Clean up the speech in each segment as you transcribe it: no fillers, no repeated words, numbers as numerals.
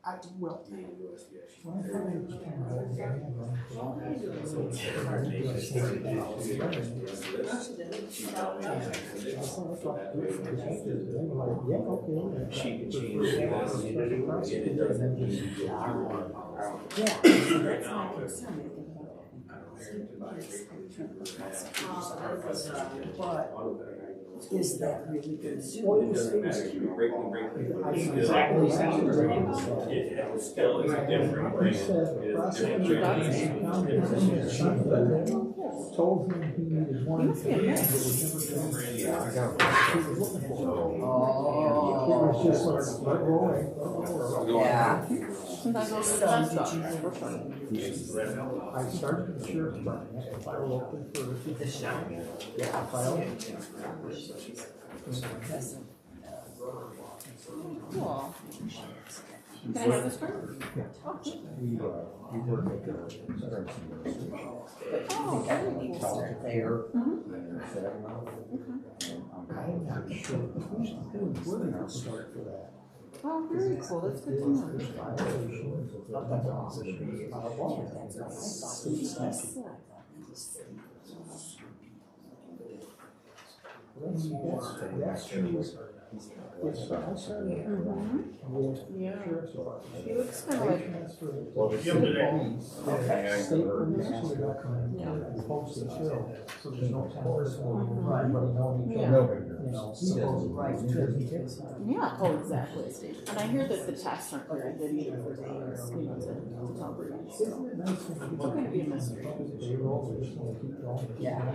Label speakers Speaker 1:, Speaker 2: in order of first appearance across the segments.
Speaker 1: I will.
Speaker 2: She can change it. It doesn't need to go
Speaker 1: Yeah. But is that really good?
Speaker 2: It doesn't matter. You break. It still is a different brand.
Speaker 3: Told him he needed one.
Speaker 1: Must be a mess.
Speaker 3: Yeah, I got it. It was just like, rolling.
Speaker 1: Yeah.
Speaker 4: Sometimes those are the best
Speaker 3: I started the sheriff's department, I filed open for the shop. Yeah, I filed.
Speaker 4: Cool. Can I have this one?
Speaker 3: We work at the
Speaker 4: Oh, everything
Speaker 1: Start there.
Speaker 3: I'm not sure where to start for that.
Speaker 4: Oh, very cool. That's good to know. Yeah. He looks kind of like. Yeah, oh, exactly. And I hear that the tests aren't very good either for days, to tell breeds. So it's going to be a mystery.
Speaker 1: Yeah.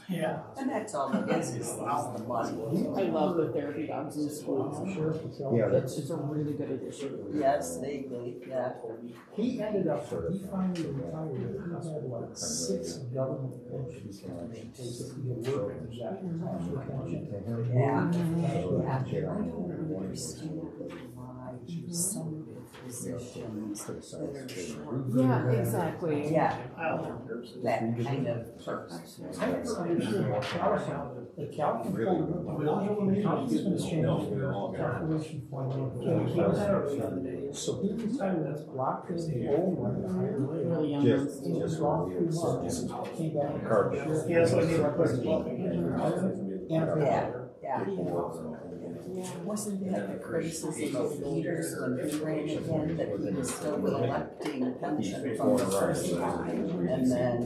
Speaker 3: Yeah.
Speaker 1: And that's all it is all the money.
Speaker 4: I love the therapy dogs in schools.
Speaker 3: Yeah,
Speaker 4: It's a really good addition.
Speaker 1: Yes, legally, yeah.
Speaker 3: he ended up, he finally retired, he had like 6 government pensions that he had worked in that pension.
Speaker 1: Yeah. I don't understand why some positions that are short.
Speaker 4: Yeah, exactly.
Speaker 1: Yeah. That kind of.
Speaker 3: I never understood the calculation so he retired, locked in the old one,
Speaker 4: Really young ones.
Speaker 3: just gone 3 months, came back.
Speaker 5: Yeah, that's what I need my question.
Speaker 1: Yeah. Wasn't that the crisis of the leaders when he ran again, that he was still collecting pension from the first time, and then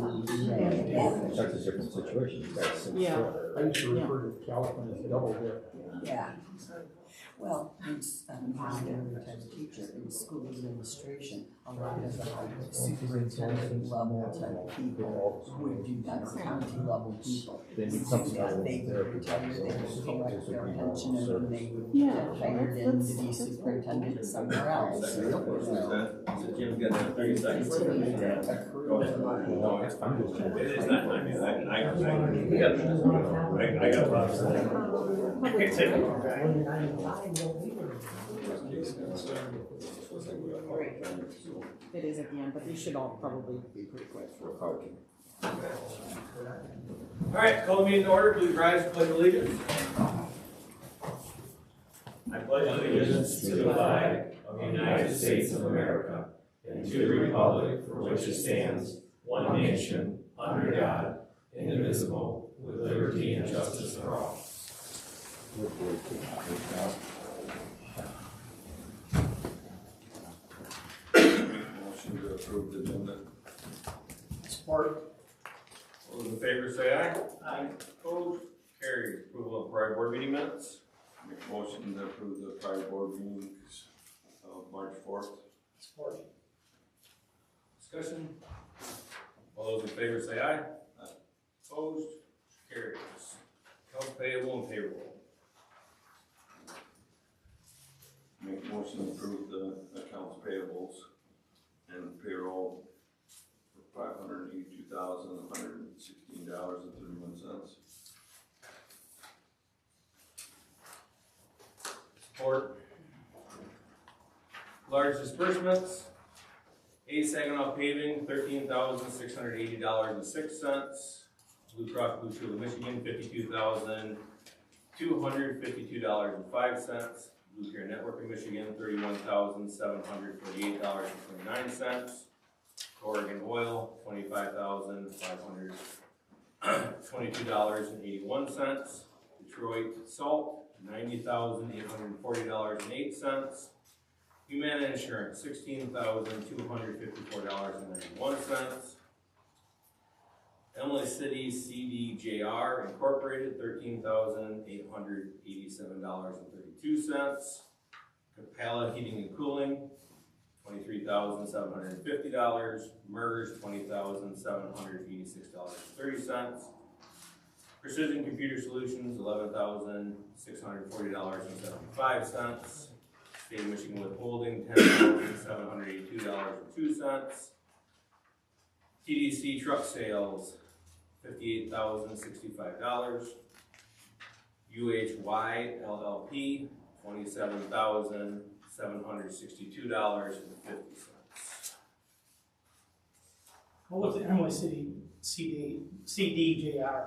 Speaker 1: ran again?
Speaker 6: That's a different situation.
Speaker 4: Yeah.
Speaker 3: I used to refer to Calvin as double dip.
Speaker 1: Yeah. Well, I'm a retired teacher in school administration. A lot of the superintendent level type people would do that, county level people.
Speaker 6: They need something
Speaker 1: Yeah,
Speaker 6: other
Speaker 1: they
Speaker 6: than
Speaker 1: would retire, they would collect their pension, and then they would
Speaker 4: Yeah,
Speaker 1: get hired in to be superintendent somewhere else.
Speaker 2: Jim's got 30 seconds.
Speaker 1: Until you accrue the money.
Speaker 2: No, it's fine. It is not time yet. I got lots of
Speaker 4: It is at the end, but these should all probably be pretty quick.
Speaker 2: All right, call the meeting to order. Please rise and pledge allegiance. I pledge allegiance to the flag of the United States of America and to the republic for which it stands, one nation, under God, indivisible, with liberty and justice for all. Motion to approve the agenda.
Speaker 3: Support.
Speaker 2: All those in favor say aye. Aye. Opposed? Carried. Approval of prior board meeting minutes. Make a motion to approve the prior board meetings of March 4th.
Speaker 3: Support.
Speaker 2: Discussion. All those in favor say aye. Aye. Opposed? Carries. Accounts payable and payroll. Make a motion to approve the accounts payables and payroll for $582,116.31. Support. Large disbursements. A Saginaw paving, $13,680.06. Blue Cross Blue Shield of Michigan, $52,252.05. Lapeer Network of Michigan, $31,748.29. Oregon Oil, $25,522.81. Detroit Salt, $90,840.08. Humana Insurance, $16,254.91. Emily City CDJR Incorporated, $13,887.32. Capella Heating and Cooling, $23,750. MERS, $20,786.30. Precision Computer Solutions, $11,640.75. State of Michigan Withholding, $10,782.02. TDC Truck Sales, $58,065. UHY LLP, $27,762.50.
Speaker 5: What was the Emily City CDJR?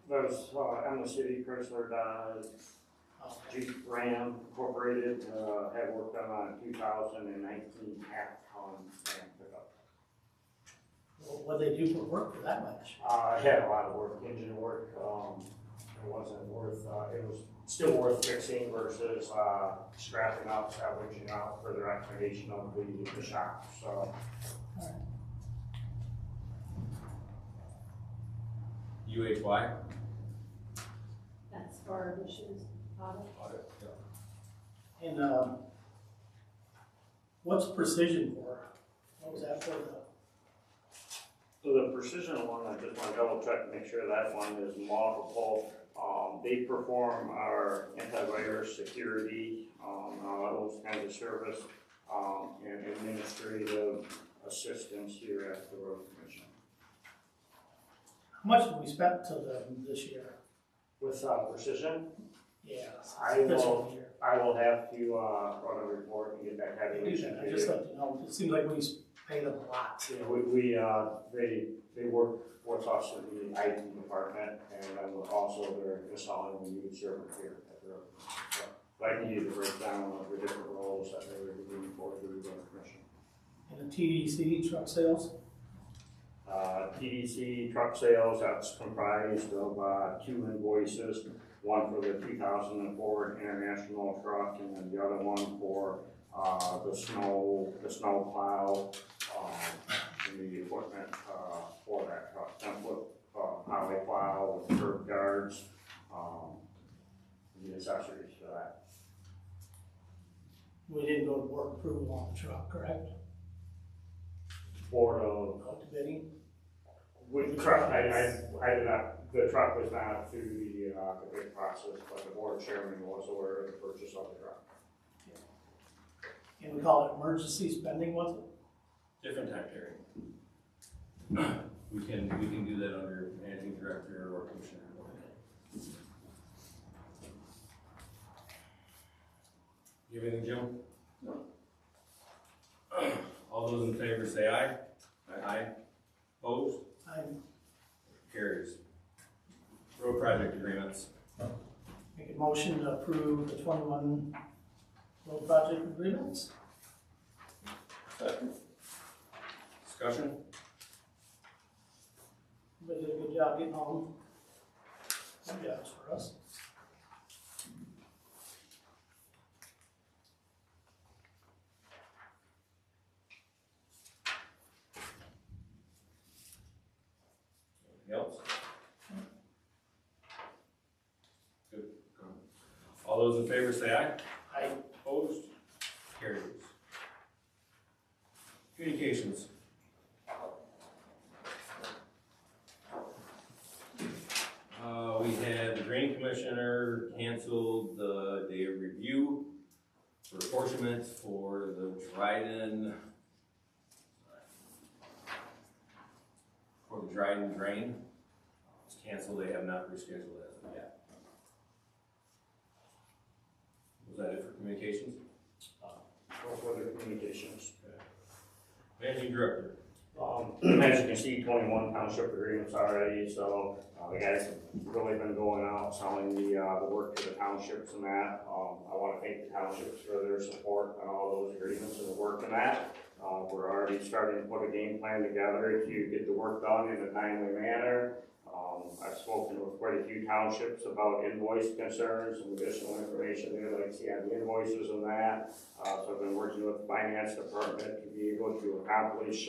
Speaker 7: There's Emily City, Chrysler, Dodge, Jeep Ram Incorporated, had work done on a 2019 half-ton Ram pickup.
Speaker 5: What they do for work for that much?
Speaker 7: It had a lot of work, engine work. It wasn't worth, it was still worth fixing versus scrapping out, salvaging out for the recommendation of the shop. So.
Speaker 2: UHY?
Speaker 8: That's for emissions audit.
Speaker 5: And what's precision for? What was that for?
Speaker 7: So the precision one, I just want to double check to make sure that one is multiple. They perform our antivirus security, those kinds of service, and administrative assistance here at the Road Commission.
Speaker 5: How much have we spent to them this year?
Speaker 7: With precision,
Speaker 5: Yeah.
Speaker 7: I will have to run a report and get that tabulation.
Speaker 5: I just like to know, it seems like we pay them a lot.
Speaker 7: Yeah, they work with us in the IT department, and then also they're installing the new server here at the Road Commission. So I needed to break down the different roles that they were doing for the Road Commission.
Speaker 5: And the TDC truck sales?
Speaker 7: TDC truck sales, that's comprised of 2 invoices, one for the 2004 International truck, and then the other one for the snow plow, and the equipment for that truck, 10-foot highway plow with curb guards, the accessories for that.
Speaker 5: We didn't go to board approval on the truck, correct?
Speaker 7: Board of
Speaker 5: Go to bidding?
Speaker 7: with the truck, I did not. The truck was not through the bid process, but the board chairman was aware of the purchase of the truck.
Speaker 5: Can we call it emergency spending, was it?
Speaker 2: Different time period. We can do that under managing director or commissioner. You have anything, Jim?
Speaker 1: No.
Speaker 2: All those in favor say aye. Aye. Opposed? Carries. Road project agreements.
Speaker 5: Make a motion to approve the 21 road project agreements.
Speaker 1: Second.
Speaker 2: Discussion?
Speaker 5: Everybody did a good job getting home. Good jobs for us.
Speaker 2: Anything else? Good. All those in favor say aye.
Speaker 5: Aye.
Speaker 2: Opposed? Carries. Communications. We had the drain commissioner canceled the day of review for apportionment for the Dryden drain. It's canceled. They have not rescheduled it as of yet. Was that it for communications?
Speaker 7: No further communications.
Speaker 2: Managing director.
Speaker 7: As you can see, 21 township agreements already, so the guys have really been going out, selling the work to the townships and that. I want to thank the townships for their support on all those agreements and the work in that. We're already starting to put a game plan together to get the work done in a timely manner. I've spoken with quite a few townships about invoice concerns, some additional information they'd like to see on the invoices and that. So I've been working with the finance department to be able to accomplish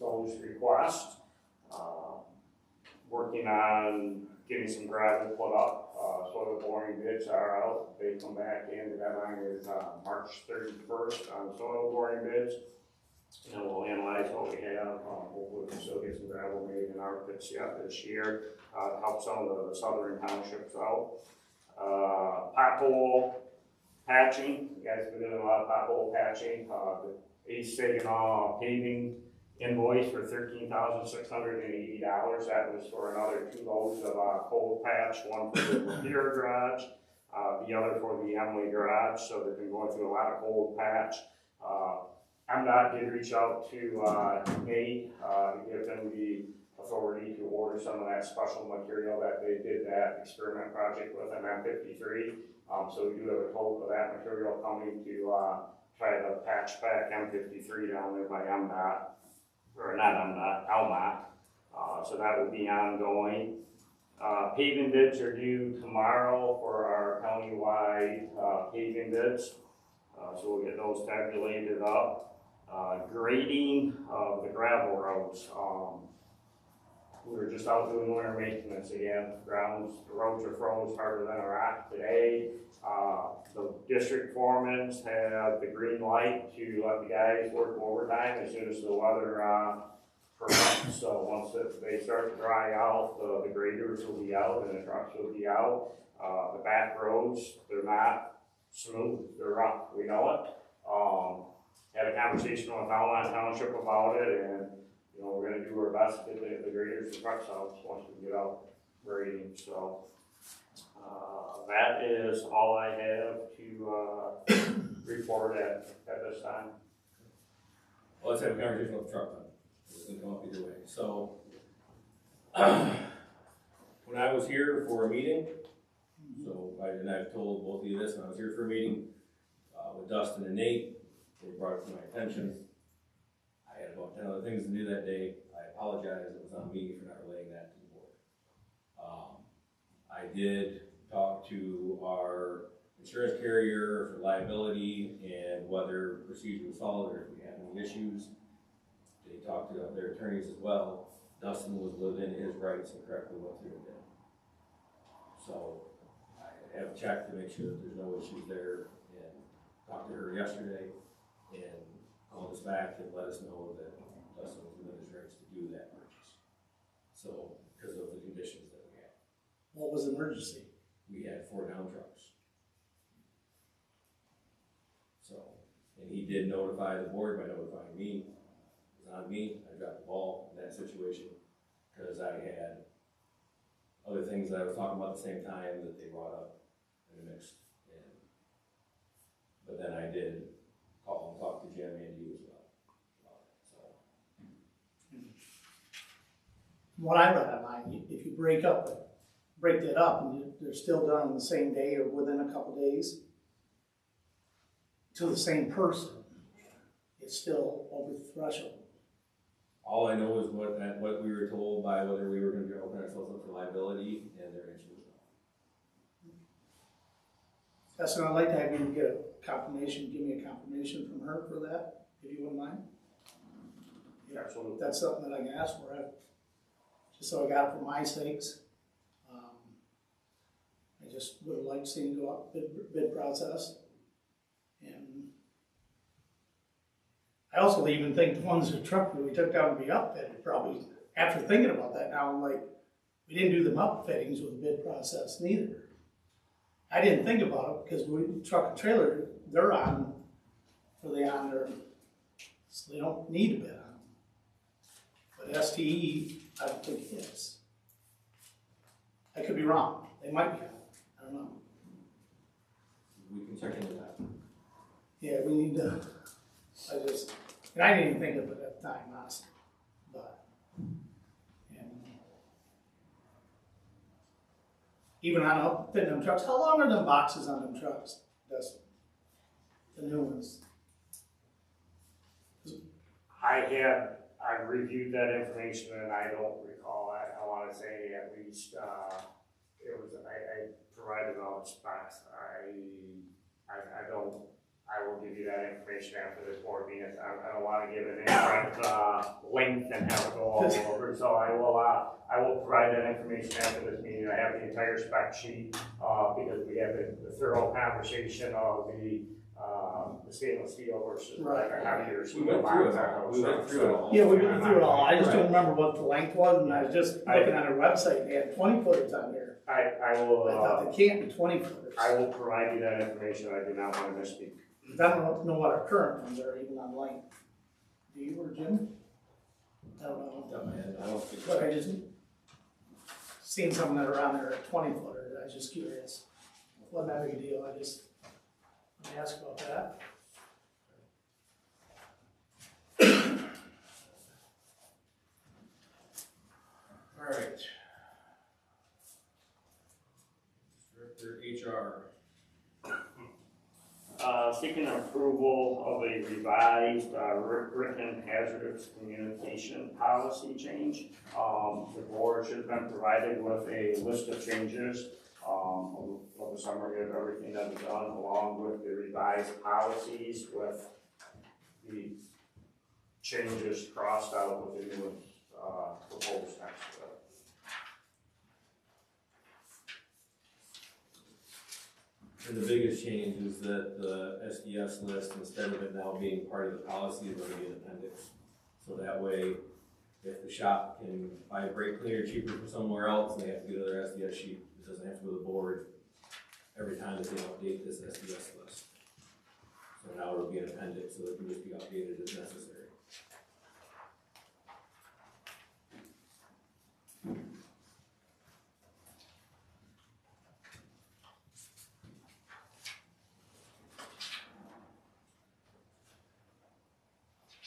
Speaker 7: those requests. Working on getting some gravel put up, so the boring bids are out. They come back in, the deadline is March 31st on soil boring bids. And we'll analyze what we have. Hopefully we'll still get some gravel made in our pits yet this year, to help some of the southern townships out. Pothole patching, you guys have been doing a lot of pothole patching. The East Saginaw paving invoice for $13,680. That was for another 2 loads of cold patch, one for the Lapeer garage, the other for the Emily garage. So they've been going through a lot of cold patch. MDOT did reach out to Nate to give them the authority to order some of that special material that they did that experiment project with on M53. So we do have a total of that material coming to try to patch back M53 down there by MDOT, or not MDOT, LMOT. So that will be ongoing. Paving bids are due tomorrow for our countywide paving bids. So we'll get those tabulated up. Grading of the gravel roads. We were just out doing winter maintenance again. The roads are froze harder than a rock today. The district foremen have the green light to let the guys work overtime as soon as the weather permits. So once they start to dry out, the graders will be out and the trucks will be out. The back roads, they're not smooth, they're rough, we know it. Had a conversation with Allen Township about it, and we're going to do our best to get the graders and trucks out once we get out grading. So that is all I have to report at this time.
Speaker 2: Well, let's have a conversation with the truck then. This can come up either way. So when I was here for a meeting, and I've told both of you this, when I was here for a meeting with Dustin and Nate, they brought it to my attention. I had about 10 other things to do that day. I apologize, it was on me for not relaying that to the board. I did talk to our insurance carrier for liability and whether procedure was followed or if we had any issues. They talked to their attorneys as well. Dustin was within his rights and correctly went through and did. So I have checked to make sure that there's no issues there and talked to her yesterday and called us back and let us know that Dustin was within his rights to do that purchase. So, because of the conditions that we had.
Speaker 5: What was the emergency?
Speaker 2: We had 4 down trucks. So, and he did notify the board by notifying me. It was on me. I dropped the ball in that situation because I had other things that I was talking about at the same time that they brought up in the mix. But then I did call and talk to Jim and you as well. So.
Speaker 5: What I read online, if you break that up and they're still done on the same day or within a couple days to the same person, it's still over the threshold.
Speaker 2: All I know is what we were told by whether we were going to open ourselves up for liability, and their answer was no.
Speaker 5: That's what I'd like to have you get a confirmation, give me a confirmation from her for that, if you wouldn't mind.
Speaker 7: Yeah, absolutely.
Speaker 5: That's something that I can ask for, just so I got it for my sakes. I just would have liked to see it go up bid process. And I also even think the ones that truck that we took down to be upfitted, probably, after thinking about that now, I'm like, we didn't do them upfittings with the bid process neither. I didn't think about it because truck and trailer, they're on, on there, so they don't need a bid on them. But STE, I don't think it is. I could be wrong. They might be. I don't know.
Speaker 2: We can check into that.
Speaker 5: Yeah, we need to, And I didn't even think of it at the time, honestly, but, and even on upfitting them trucks, how long are them boxes on them trucks? That's the new ones.
Speaker 7: I reviewed that information and I don't recall, I wanna say at least, it was, I provided all the specs. I don't, I will give you that information after this board meeting. I don't wanna give it incorrect, length and have it go all over, so I will provide that information after this meeting. I have the entire spec sheet, because we had the thorough conversation of the stainless steel versus heavier steel.
Speaker 2: We went through it all.
Speaker 5: Yeah, we went through it all, I just don't remember what the length was, and I was just looking on their website, they had 20 footers on there.
Speaker 7: I will,
Speaker 5: I thought they can't be 20 footers.
Speaker 7: I will provide you that information. I do not want to misspeak.
Speaker 5: I don't know what our current ones are even on length. Do you or Jim? I don't know.
Speaker 2: I don't think
Speaker 5: But I just seen some that are on there at 20 footers. I was just curious. Wasn't that big a deal. I just let me ask about that.
Speaker 2: All right. Director HR.
Speaker 7: Seeking approval of a revised written hazardous communication policy change. The board should have been provided with a list of changes of a summary of everything that was done, along with the revised policies with the changes crossed out with the new proposed text.
Speaker 2: And the biggest change is that the SDS list, instead of it now being part of the policy, is going to be an appendix. So that way, if the shop can buy a brake cleaner cheaper from somewhere else and they have to get another SDS sheet, it doesn't have to go to the board every time that they update this SDS list. So now it'll be an appendix, so it can just be updated as necessary.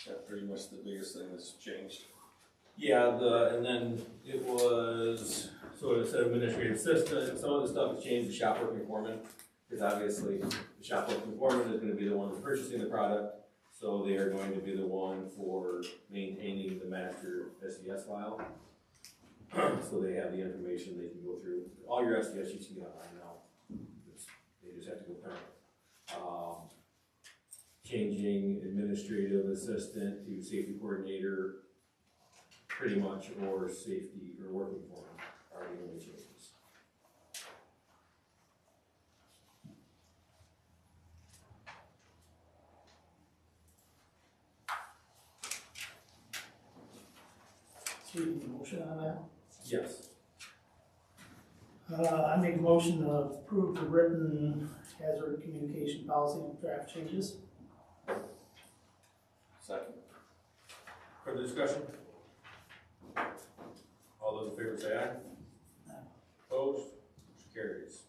Speaker 9: That's pretty much the biggest thing that's changed.
Speaker 2: Yeah, and then it was, so instead of administrative assistant, some of the stuff has changed to shop working foreman, because obviously the shop working foreman is gonna be the one who's purchasing the product, so they are going to be the one for maintaining the master SDS file. So they have the information they can go through. All your SDS sheets you can get online now. They just have to go print. Changing administrative assistant to safety coordinator, pretty much, or safety or working foreman are the only changes.
Speaker 5: So you need a motion on that?
Speaker 2: Yes.
Speaker 5: I make a motion to approve the written hazard communication policy and draft changes.
Speaker 9: Second.
Speaker 2: Further discussion? All those in favor say aye. Opposed? Motion carries.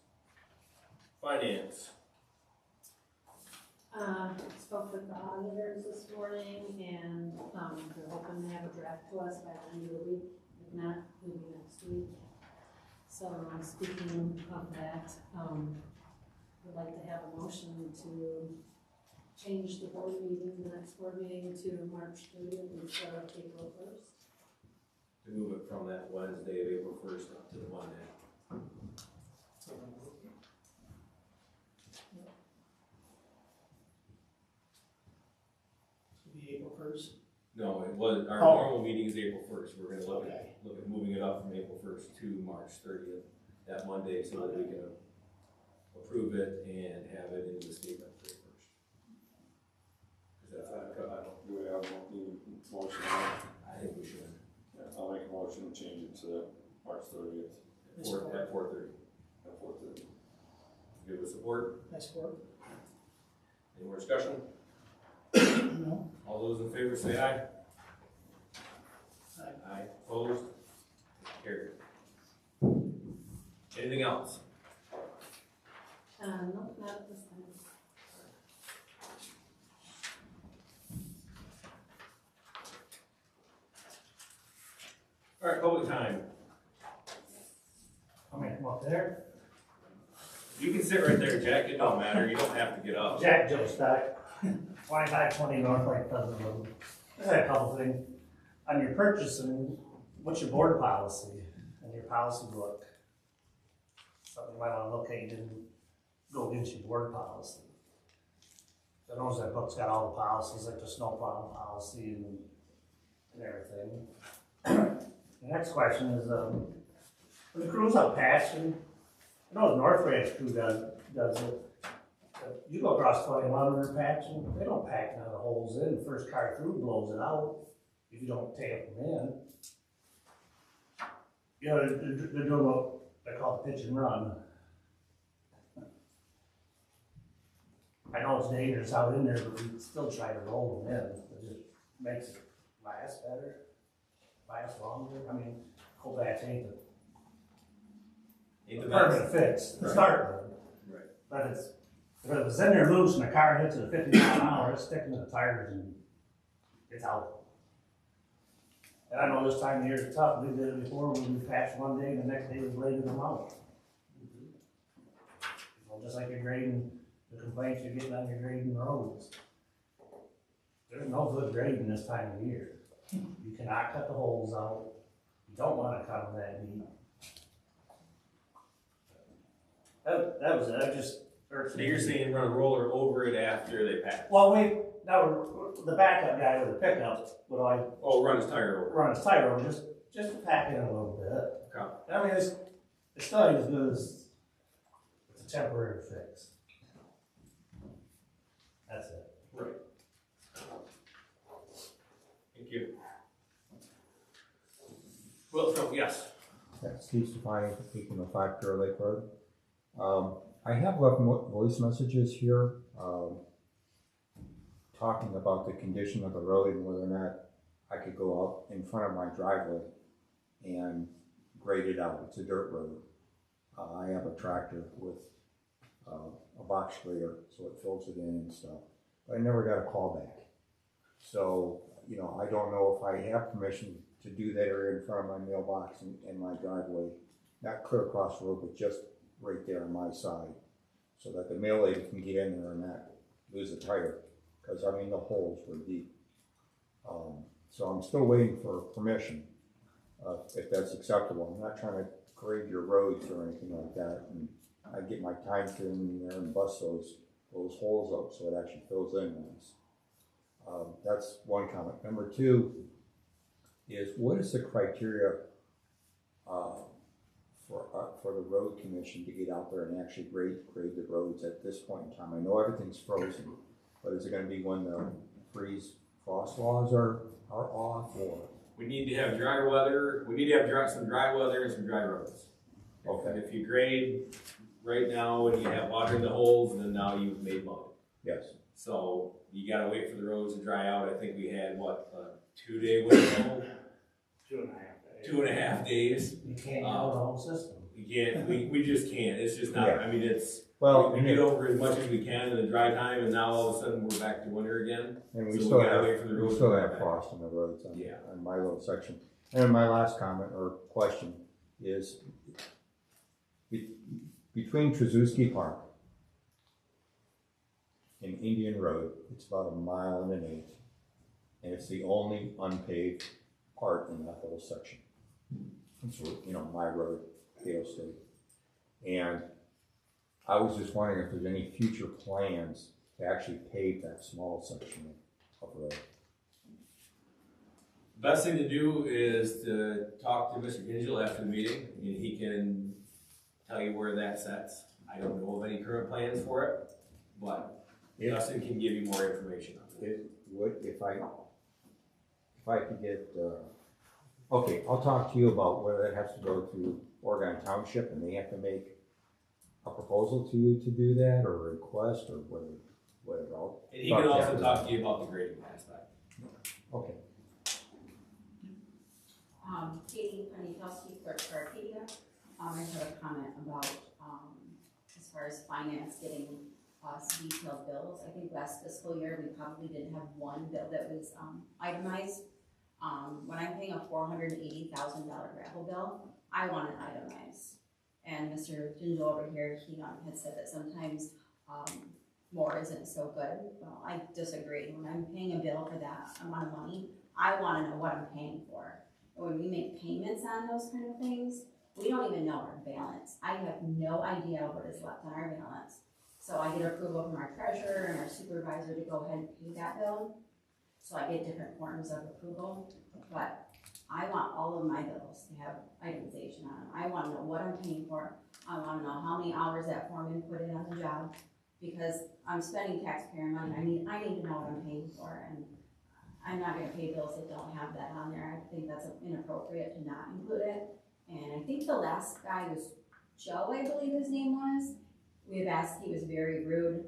Speaker 2: Finance.
Speaker 8: Spoke with the auditors this morning, and they're hoping to have a draft to us by the end of the week. If not, it'll be next week. So, speaking of that, we'd like to have a motion to change the board meeting, the next board meeting, to March 30th instead of April 1st.
Speaker 2: To move it from that Wednesday of April 1st up to the Monday.
Speaker 5: Be April 1st.
Speaker 2: No, it was, our
Speaker 5: Oh.
Speaker 2: normal meeting is April 1st. We're gonna look
Speaker 5: Okay.
Speaker 2: at moving it up from April 1st to March 30th, that Monday, so that we can approve it and have it in the statement for April 1st. Is that
Speaker 9: I
Speaker 2: fine?
Speaker 9: don't, do we have a motion on it?
Speaker 2: I think we should.
Speaker 9: Yeah, I'll make a motion to change it to March 30th
Speaker 2: At 4:30.
Speaker 9: at 4:30.
Speaker 2: Give it support.
Speaker 5: Nice work.
Speaker 2: Any more discussion?
Speaker 5: No?
Speaker 2: All those in favor say aye.
Speaker 5: Aye.
Speaker 2: Aye. Opposed? Carried. Anything else?
Speaker 8: No, not at this time.
Speaker 2: All right, public time.
Speaker 10: I'm gonna come up there.
Speaker 2: You can sit right there, Jack. It don't matter. You don't have to get up.
Speaker 10: Jack Jostock, 2520 North Lake Pleasant Road. I had a couple things. On your purchasing, what's your board policy and your policy book? Something you might wanna look at, you didn't go against your board policy. I know that book's got all the policies, like the snow plow policy and everything. The next question is, when the crew's out pasture, I know the North Ranch crew does it. You go across 21 when they're patching, they don't pack none of the holes in. The first car through blows it out if you don't tape them in. You know, they're doing what they call the pitch and run. I know it's dangerous out in there, but we still try to roll them in. It just makes it last better, last longer. I mean, cold patch ain't the permanent fix to start with.
Speaker 2: Right.
Speaker 10: But if it was in there loose and the car hits it at 50 miles an hour, it's sticking to the tires and it's out. And I know this time of year is tough. We did it before when we patched one day and the next day we bladed them out. Well, just like you're grading, the complaints you're getting on your grading roads. There's no good grading this time of year. You cannot cut the holes out. You don't want to cut them that deep. That was it. I just.
Speaker 2: So you're saying run a roller over it after they patch?
Speaker 10: Well, the backup guy with the pickup would always
Speaker 2: Run his tire over.
Speaker 10: run his tire over just to pack in a little bit.
Speaker 2: Okay.
Speaker 10: I mean, it's still as good as it's a temporary fix. That's it.
Speaker 2: Right. Thank you. Well, so yes.
Speaker 6: Steve Stefani, 1805 Pure Lake Road. I have left voice messages here talking about the condition of the road and whether or not I could go out in front of my driveway and grade it out. It's a dirt road. I have a tractor with a box grader, so it fills it in and stuff. But I never got a call back. So, you know, I don't know if I have permission to do that area in front of my mailbox and my driveway, not clear across the road, but just right there on my side, so that the mail lady can get in there and not lose a tire, because I mean the holes were deep. So I'm still waiting for permission, if that's acceptable. I'm not trying to grade your roads or anything like that, and I get my time to in there and bust those holes up so it actually fills in nice. That's one comment. Number two is, what is the criteria for the road commission to get out there and actually grade the roads at this point in time? I know everything's frozen, but is it going to be when the frost laws are off, or?
Speaker 2: We need to have dry weather. We need to have some dry weather and some dry roads.
Speaker 6: Okay.
Speaker 2: If you grade right now and you have water in the holes, then now you've made mud.
Speaker 6: Yes.
Speaker 2: So you gotta wait for the roads to dry out. I think we had, what, a 2-day window?
Speaker 10: 2.5 days.
Speaker 2: 2.5 days.
Speaker 10: You can't go the whole system.
Speaker 2: You can't, we just can't. It's just not,
Speaker 6: Yeah.
Speaker 2: I mean, it's,
Speaker 6: Well,
Speaker 2: we get over as much as we can in the dry time, and now all of a sudden we're back to winter again.
Speaker 6: and
Speaker 2: So
Speaker 6: we
Speaker 2: we
Speaker 6: still
Speaker 2: gotta wait for the
Speaker 6: have
Speaker 2: roads to dry back.
Speaker 6: frost on the roads on,
Speaker 2: Yeah.
Speaker 6: on my little section. And then my last comment or question is, between Trzuski Park and Indian Road, it's about 1.1 miles, and it's the only unpaved part in that whole section. It's, you know, my road, Hale State. And I was just wondering if there's any future plans to actually pave that small section of road.
Speaker 2: Best thing to do is to talk to Mr. Gingell after the meeting, and he can tell you where that sets. I don't know of any current plans for it, but Justin can give you more information on it.
Speaker 6: If I could get, okay, I'll talk to you about whether that has to go through Oregon Township and they have to make a proposal to you to do that, or a request, or whatever.
Speaker 2: And he can also talk to you about the grading aspect.
Speaker 6: Okay.
Speaker 11: Katie Poniatowski, clerk for Arcadia. I have a comment about, as far as finance getting us detailed bills. I think last fiscal year, we probably didn't have one bill that was itemized. When I'm paying a $480,000 gravel bill, I want it itemized. And Mr. Ginger over here, he had said that sometimes, more isn't so good. Well, I disagree. When I'm paying a bill for that amount of money, I wanna know what I'm paying for. When we make payments on those kind of things, we don't even know our balance. I have no idea what is left on our balance. So I get approval from our treasurer and our supervisor to go ahead and pay that bill. So I get different forms of approval, but I want all of my bills to have itemization on them. I wanna know what I'm paying for. I wanna know how many hours that foreman put in on the job, because I'm spending taxpayer money. I need to know what I'm paying for, and I'm not gonna pay bills that don't have that on there. I think that's inappropriate to not include it. And I think the last guy was Joe, I believe his name was. We have asked, he was very rude,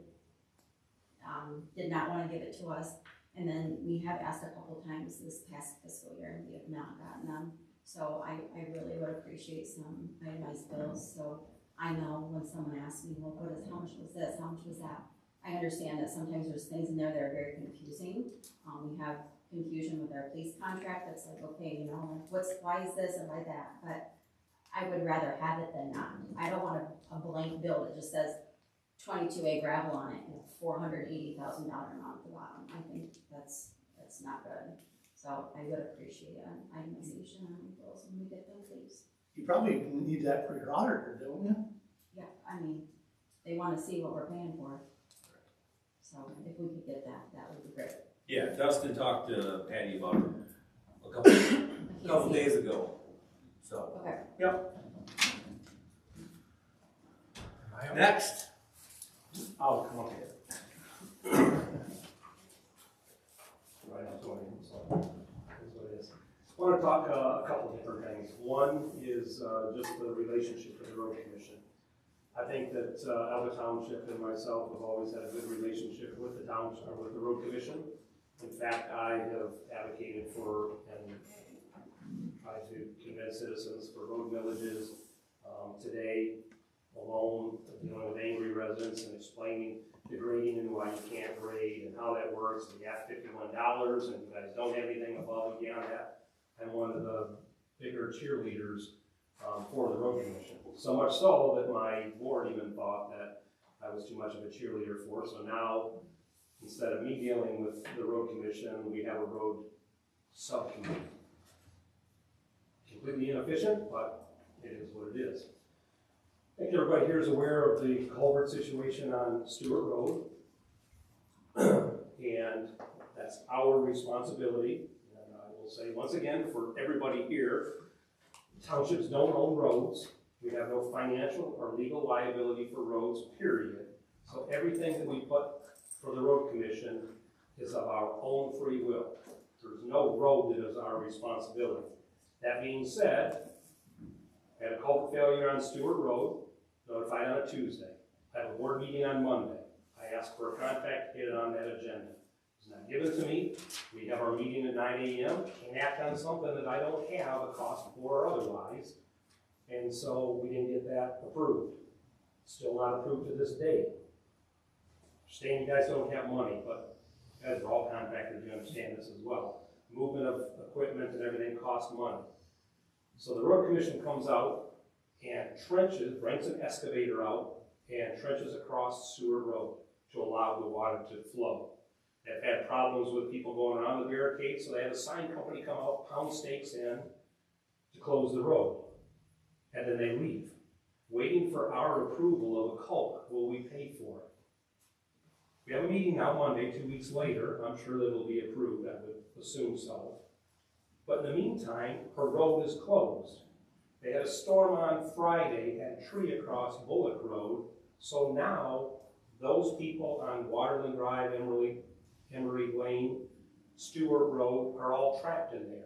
Speaker 11: did not wanna give it to us. And then we have asked a couple times this past fiscal year, and we have not gotten them. So I really would appreciate some itemized bills, so I know when someone asks me, well, how much was this, how much was that? I understand that sometimes there's things in there that are very confusing. We have confusion with our police contract that's like, okay, why is this and why that? But I would rather have it than not. I don't want a blank bill that just says 22A gravel on it and a $480,000 amount at the bottom. I think that's not good. So I would appreciate an itemization on my bills when we get them, please.
Speaker 5: You probably need that for your auditor, don't you?
Speaker 11: Yeah, I mean, they want to see what we're paying for. So if we could get that, that would be great.
Speaker 2: Yeah, Dustin talked to Patty about it a couple days ago, so.
Speaker 11: Okay.
Speaker 5: Yep.
Speaker 2: Next.
Speaker 10: I'll come up here. Right on 20, so that's what it is. I want to talk a couple different things. One is just the relationship with the road commission. I think that Elder Township and myself have always had a good relationship with the township, or with the road commission. In fact, I have advocated for and tried to convince citizens for road villages. Today, alone, dealing with angry residents and explaining the grading and why you can't grade and how that works. And you have $51 and you guys don't have anything above and beyond that. I'm one of the bigger cheerleaders for the road commission. So much so that my board even thought that I was too much of a cheerleader for. So now, instead of me dealing with the road commission, we have a road subcommittee. Completely inefficient, but it is what it is. I think everybody here is aware of the culvert situation on Stewart Road. And that's our responsibility. And I will say once again, for everybody here, townships don't own roads. We have no financial or legal liability for roads, period. So everything that we put for the road commission is of our own free will. There's no road that is our responsibility. That being said, I had a culvert failure on Stewart Road, notified on a Tuesday. I have a board meeting on Monday. I asked for a contact to get it on that agenda. It's not given to me. We have our meeting at 9 a.m. Can't act on something that I don't have a cost for or otherwise. And so we didn't get that approved. Still not approved to this day. Understand you guys don't have money, but you guys are all contractors, you understand this as well. Movement of equipment and everything costs money. So the road commission comes out and trenches, brings an excavator out and trenches across Seward Road to allow the water to flow. They've had problems with people going around the barricade, so they had a sign company come out, pound stakes in to close the road. And then they leave, waiting for our approval of a culvert. Will we pay for it? We have a meeting now Monday, 2 weeks later. I'm sure that it'll be approved, I would assume so. But in the meantime, her road is closed. They had a storm on Friday, had a tree across Bullock Road. So now, those people on Waterland Drive, Emery Lane, Stewart Road are all trapped in there.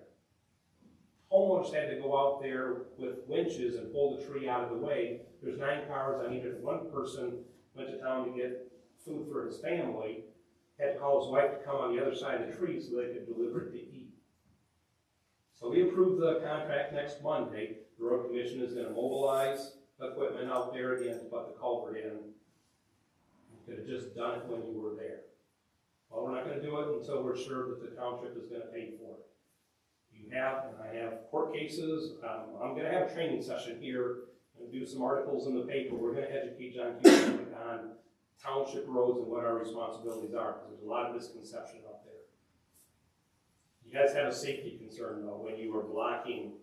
Speaker 10: Homeowners had to go out there with winches and pull the tree out of the way. There's 9 cars. I needed one person went to town to get food for his family, had to call his wife to come on the other side of the tree so they could deliver it to eat. So we approved the contract next Monday. The road commission is going to mobilize equipment out there again to put the culvert in. You could have just done it when you were there. Well, we're not going to do it until we're sure that the township is going to pay for it.
Speaker 2: you have, and I have court cases, I'm gonna have a training session here and do some articles in the paper. We're gonna educate John Howell on township roads and what our responsibilities are, because there's a lot of misconception out there. You guys have a safety concern though, when you are blocking,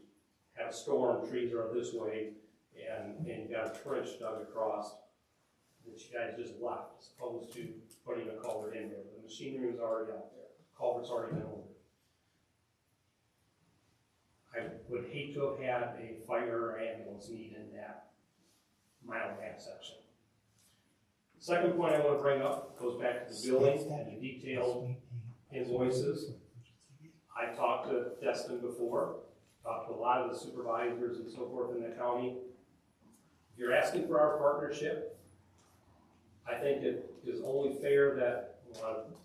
Speaker 2: have a storm, trees are this way, and you got a trench dug across that you guys just left, as opposed to putting a culvert in there. The machinery is already out there, culvert's already been ordered. I would hate to have had a fire or ambulance need in that mile and a half section. The second point I want to bring up goes back to the billing and the detailed invoices. I talked to Destin before, talked to a lot of the supervisors and so forth in the county. If you're asking for our partnership, I think it is only fair that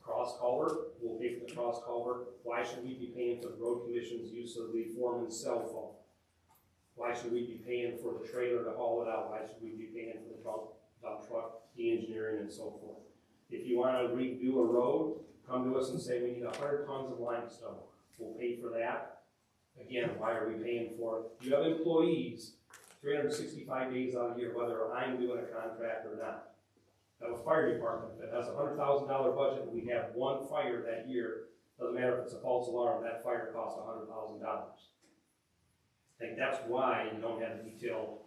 Speaker 2: cross culvert, we'll pay for the cross culvert. Why should we be paying for the road commission's use of the foreman's cell phone? Why should we be paying for the trailer to haul it out? Why should we be paying for the dump truck, the engineering and so forth? If you want to redo a road, come to us and say we need 100 tons of limestone. We'll pay for that. Again, why are we paying for it? You have employees 365 days out of the year, whether I'm doing a contract or not. Have a fire department that has a $100,000 budget and we have one fire that year, doesn't matter if it's a false alarm, that fire costs $100,000. I think that's why you don't have detailed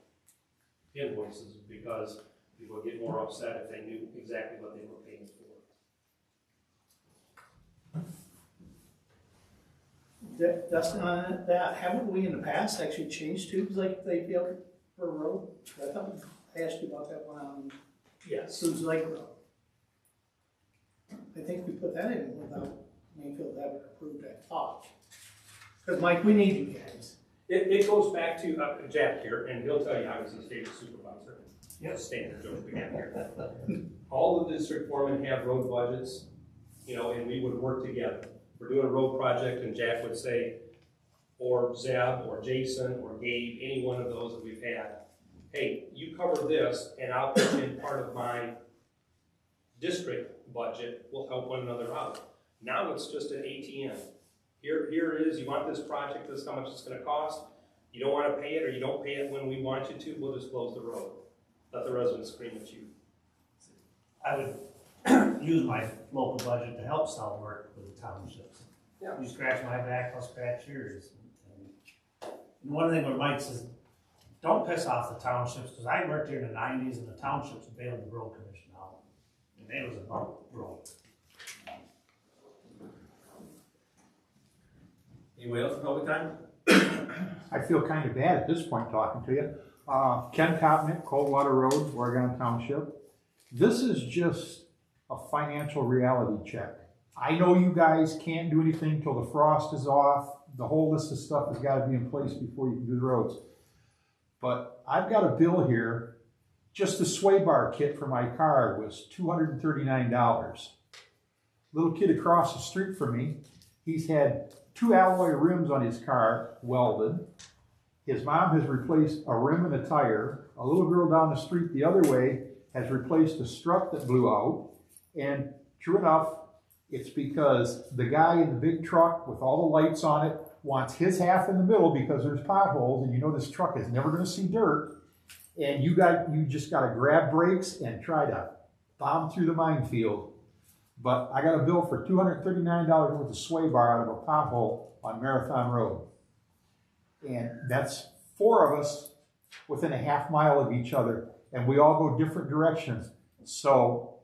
Speaker 2: invoices, because people would get more upset if they knew exactly what they were paying for.
Speaker 5: Dustin, on that, haven't we in the past actually changed tubes like they feel for a road? I thought I asked you about that one on Sue's Lake Road. I think we put that in without Mayfield ever approved, I thought. Because Mike, we need you guys.
Speaker 2: It goes back to Jack here, and he'll tell you I was his favorite supervisor. Yes, standard joke we have here. All the district foremen have road budgets, and we would work together. We're doing a road project, and Jack would say, or Zeb, or Jason, or Gabe, any one of those that we've had, hey, you cover this, and I'll put in part of my district budget. We'll help one another out. Now it's just an ATM. Here it is. You want this project, this is how much it's going to cost. You don't want to pay it, or you don't pay it when we want you to, we'll just close the road. Let the residents scream at you.
Speaker 10: I would use my local budget to help sell work with the townships.
Speaker 2: Yeah.
Speaker 10: You scratch my back, I'll scratch yours. And one thing where Mike says, don't piss off the townships, because I worked here in the 90s and the townships bailed the road commission out. And they was a bump road.
Speaker 2: Anybody else in public time?
Speaker 3: I feel kind of bad at this point talking to you. Ken Kopnick, Coldwater Road, Oregon Township. This is just a financial reality check. I know you guys can't do anything till the frost is off. The whole list of stuff has got to be in place before you can do the roads. But I've got a bill here. Just the sway bar kit for my car was $239. Little kid across the street from me, he's had 2 alloy rims on his car welded. His mom has replaced a rim and a tire. A little girl down the street the other way has replaced a strut that blew out. And true enough, it's because the guy in the big truck with all the lights on it wants his half in the middle because there's potholes, and you know this truck is never going to see dirt. And you just got to grab brakes and try to bomb through the minefield. But I got a bill for $239 worth of sway bar out of a pothole on Marathon Road. And that's 4 of us within a half mile of each other, and we all go different directions. So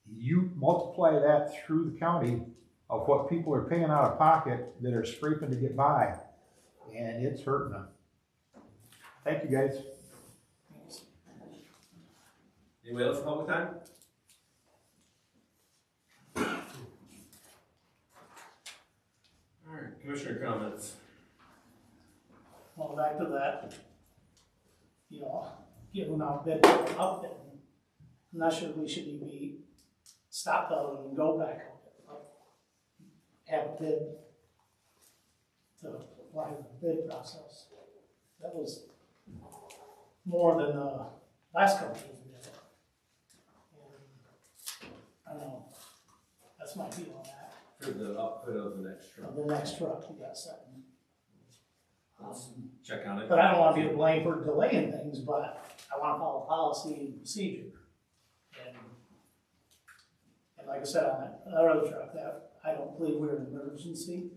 Speaker 3: you multiply that through the county of what people are paying out of pocket that are scraping to get by, and it's hurting them. Thank you, guys.
Speaker 2: Anybody else in public time? All right, commissioner comments.
Speaker 5: Well, back to that, giving out bid outfit. I'm not sure we should be stop that and go back up. Have a bid to apply the bid process. That was more than the last couple of years we did. And I don't know, that's my feel on that.
Speaker 2: For the outfit of the next truck.
Speaker 5: Of the next truck, we got something.
Speaker 2: Check on it.
Speaker 5: But I don't wanna be to blame for delaying things, but I wanna follow policy and procedure. And like I said, on that other truck, that, I don't believe we're in an emergency.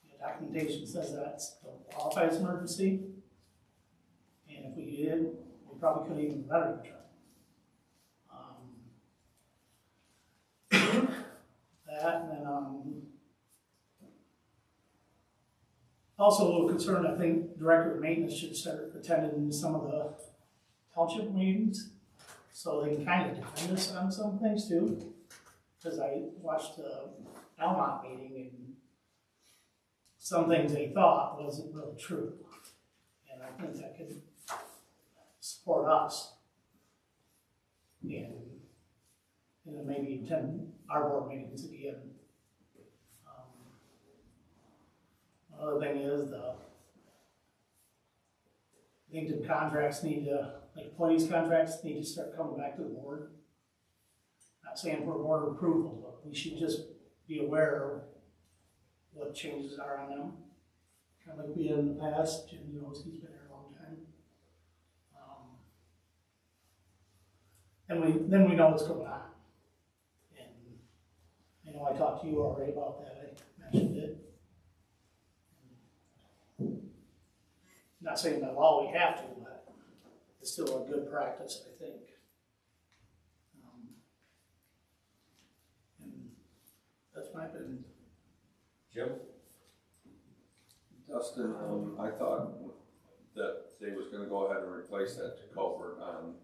Speaker 5: The documentation says that's qualified as emergency. And if we did, we probably couldn't even better the truck. That, and then, also a little concerned, I think Director of Maintenance should start attending some of the township meetings, so they can kind of defend us on some things too. Because I watched the Almont meeting, and some things they thought wasn't really true. And I think that could support us. And then maybe attend our board meetings again. Another thing is I think the contracts need to, like employees' contracts need to start coming back to the board. Not saying for board approval, but we should just be aware of what changes are on them. Kind of like we did in the past. Jim knows he's been here a long time. And then we know what's going on. And I know I talked to you already about that. I mentioned it. Not saying by law we have to, but it's still a good practice, I think. And that's my opinion.
Speaker 2: Jim?
Speaker 9: Dustin, I thought that they was gonna go ahead and replace that culvert on,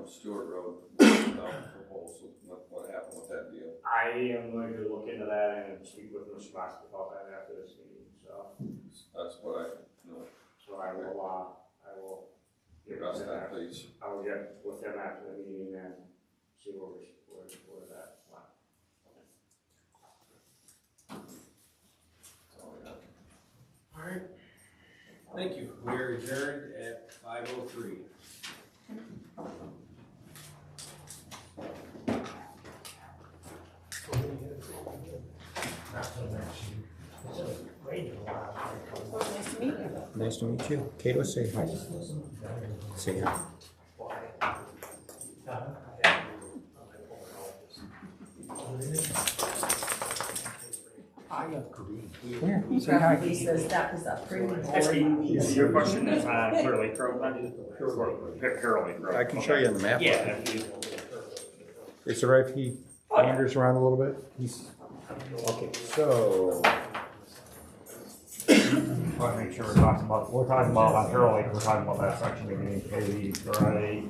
Speaker 9: Stewart Road without proposal. What happened with that deal?
Speaker 7: I am going to look into that and speak with Mr. Moss about that after this meeting, so.
Speaker 9: That's what I know.
Speaker 7: So I will get
Speaker 9: Address
Speaker 7: with
Speaker 9: that,
Speaker 7: them,
Speaker 9: please.
Speaker 7: I will get with them after the meeting and see where that went.
Speaker 2: All right. Thank you. We are adjourned at 5:03.
Speaker 4: Nice to meet you.
Speaker 6: Nice to meet you. Kato, say hi. Say hi.
Speaker 3: I agree.
Speaker 6: Here,
Speaker 1: He
Speaker 6: say hi.
Speaker 1: probably says that was a pretty boring
Speaker 7: Actually,
Speaker 1: meeting.
Speaker 7: your question is on Clear Lake Road, Clear Lake Road.
Speaker 6: I can show you on the map.
Speaker 7: Yeah. if you-
Speaker 6: Is it right if he wanders around a little bit? Okay, so.
Speaker 10: I want to make sure we're talking about on Carroll Lake, we're talking about that section we need to pay the, right?